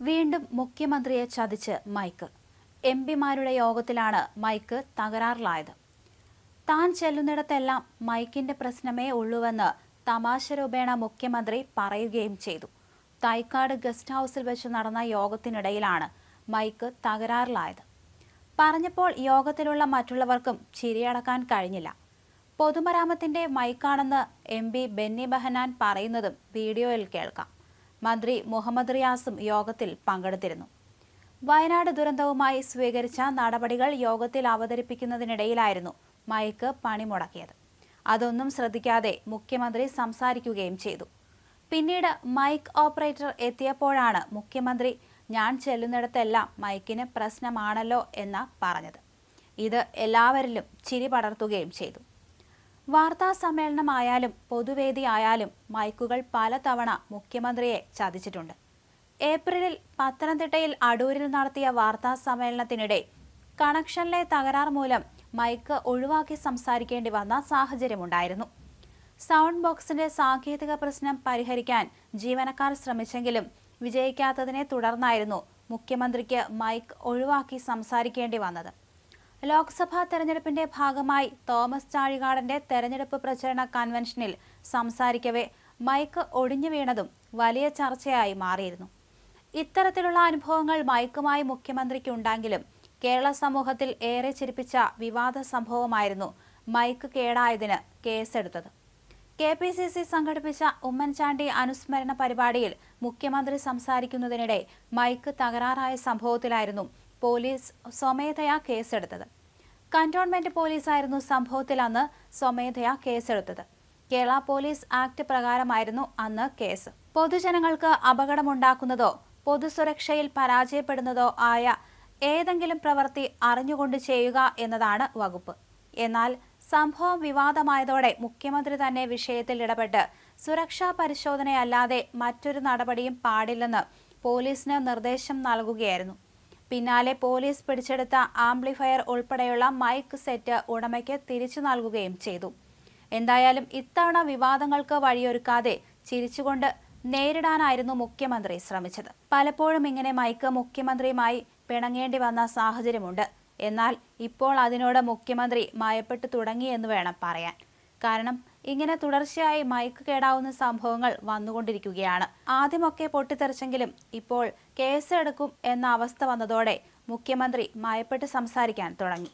വീണ്ടും മുഖ്യമന്ത്രിയെ ചതിച്ച് മൈക്ക്. എംപിമാരുടെ യോഗത്തിലാണ് മൈക്ക് തകരാറിലായത്. താൻ ചെല്ലുന്നിടത്തെല്ലാം മൈക്കിന്റെ പ്രശ്നമേ ഉള്ളൂവെന്ന് തമാശ രൂപേണ മുഖ്യമന്ത്രി പറയുകയും ചെയ്തു. തൈക്കാട് ഗസ്റ്റ് ഹൌസിൽ വെച്ച് നടന്ന യോഗത്തിനിടയിലാണ് മൈക്ക് തകരാറിലായത്. പറഞ്ഞപ്പോൾ യോഗത്തിലുള്ള മറ്റുള്ളവർക്കും ചിരിയടക്കാൻ കഴിഞ്ഞില്ല. പൊതുമരാമത്തിന്റെ മൈക്കാണെന്ന് MP ബെന്നി ബെഹനാൻ പറയുന്നതും വീഡിയോയിൽ കേൾക്കാം. മന്ത്രി മുഹമ്മദ് റിയാസും യോഗത്തിൽ പങ്കെടുത്തിരുന്നു. വയനാട് ദുരന്തവുമായി സ്വീകരിച്ച നടപടികൾ യോഗത്തിൽ അവതരിപ്പിക്കുന്നതിനിടയിലായിരുന്നു മൈക്ക് പണിമുടക്കിയത്. അതൊന്നും ശ്രദ്ധിക്കാതെ മുഖ്യമന്ത്രി സംസാരിക്കുകയും ചെയ്തു. പിന്നീട് മൈക്ക് ഓപ്പറേറ്റർ എത്തിയപ്പോഴാണ് മുഖ്യമന്ത്രി ഞാൻ ചെല്ലുന്നിടത്തെല്ലാം മൈക്കിന് പ്രശ്നമാണല്ലോ എന്ന് പറഞ്ഞത്. ഇത് എല്ലാവരിലും ചിരി പടർത്തുകയും ചെയ്തു. വാർത്താ സമ്മേളനമായാലും പൊതുവേദി ആയാലും മൈക്കുകൾ പലതവണ മുഖ്യമന്ത്രിയെ ചതിച്ചിട്ടുണ്ട്. ഏപ്രിലിൽ പത്തനംതിട്ടയിൽ അടൂരിൽ നടത്തിയ വാർത്താ സമ്മേളനത്തിനിടെ കണക്ഷനിലെ തകരാർ മൂലം മൈക്ക് ഒഴിവാക്കി സംസാരിക്കേണ്ടി വന്ന സാഹചര്യമുണ്ടായിരുന്നു. സൗണ്ട് ബോക്സിന്റെ സാങ്കേതിക പ്രശ്നം പരിഹരിക്കാൻ ജീവനക്കാർ ശ്രമിച്ചെങ്കിലും വിജയിക്കാത്തതിനെ തുടർന്നായിരുന്നു മുഖ്യമന്ത്രിക്ക് മൈക്ക് ഒഴിവാക്കി സംസാരിക്കേണ്ടി വന്നത്. ലോക്സഭാ തെരഞ്ഞെടുപ്പിന്റെ ഭാഗമായി തോമസ് ചാഴികാടന്റെ തെരഞ്ഞെടുപ്പ് പ്രചരണ കൺവെൻഷനിൽ സംസാരിക്കവേ മൈക്ക് ഒടിഞ്ഞു വീണതും വലിയ ചർച്ചയായി മാറിയിരുന്നു. ഇത്തരത്തിലുള്ള അനുഭവങ്ങൾ മൈക്കുമായി മുഖ്യമന്ത്രിക്കുണ്ടെങ്കിലും കേരള സമൂഹത്തിൽ ഏറെ ചിരിപ്പിച്ച വിവാദ സംഭവമായിരുന്നു മൈക്ക് കേടായതിന് കേസെടുത്തത്. KPCC സംഘടിപ്പിച്ച ഉമ്മൻചാണ്ടി അനുസ്മരണ പരിപാടിയിൽ മുഖ്യമന്ത്രി സംസാരിക്കുന്നതിനിടെ മൈക്ക് തകരാറായ സംഭവത്തിലായിരുന്നു പോലീസ് സ്വമേധയാ കേസെടുത്തത്. കന്റോൺമെന്റ് പോലീസായിരുന്നു സംഭവത്തിൽ അന്ന് സ്വമേധയാ കേസെടുത്തത്. കേരള പോലീസ് ആക്ട് പ്രകാരമായിരുന്നു അന്ന് കേസ്. പൊതുജനങ്ങൾക്ക് അപകടമുണ്ടാക്കുന്നതോ പൊതുസുരക്ഷയിൽ പരാജയപ്പെടുന്നതോ ആയ ഏതെങ്കിലും പ്രവൃത്തി അറിഞ്ഞുകൊണ്ട് ചെയ്യുക എന്നതാണ് വകുപ്പ്. എന്നാൽ സംഭവം വിവാദമായതോടെ മുഖ്യമന്ത്രി തന്നെ വിഷയത്തിൽ ഇടപെട്ട് സുരക്ഷാ പരിശോധനയല്ലാതെ മറ്റൊരു നടപടിയും പാടില്ലെന്ന് പോലീസിന് നിർദ്ദേശം നൽകുകയായിരുന്നു. പിന്നാലെ പോലീസ് പിടിച്ചെടുത്ത ആംപ്ലിഫയർ ഉൾപ്പെടെയുള്ള മൈക്ക് സെറ്റ് ഉടമയ്ക്ക് തിരിച്ചു നൽകുകയും ചെയ്തു. എന്തായാലും ഇത്തവണ വിവാദങ്ങൾക്ക് വഴിയൊരുക്കാതെ ചിരിച്ചുകൊണ്ട് നേരിടാനായിരുന്നു മുഖ്യമന്ത്രി ശ്രമിച്ചത്. പലപ്പോഴും ഇങ്ങനെ മൈക്ക് മുഖ്യമന്ത്രിയുമായി പിണങ്ങേണ്ടി വന്ന സാഹചര്യമുണ്ട്. എന്നാൽ ഇപ്പോൾ അതിനോട് മുഖ്യമന്ത്രി മയപ്പെട്ടു തുടങ്ങിയെന്ന് വേണം പറയാൻ. കാരണം ഇങ്ങനെ തുടർച്ചയായി മൈക്ക് കേടാവുന്ന സംഭവങ്ങൾ വന്നുകൊണ്ടിരിക്കുകയാണ്. ആദ്യമൊക്കെ പൊട്ടിത്തെറിച്ചെങ്കിലും ഇപ്പോൾ കേസെടുക്കും എന്ന അവസ്ഥ വന്നതോടെ മുഖ്യമന്ത്രി മയപ്പെട്ട് സംസാരിക്കാൻ തുടങ്ങി.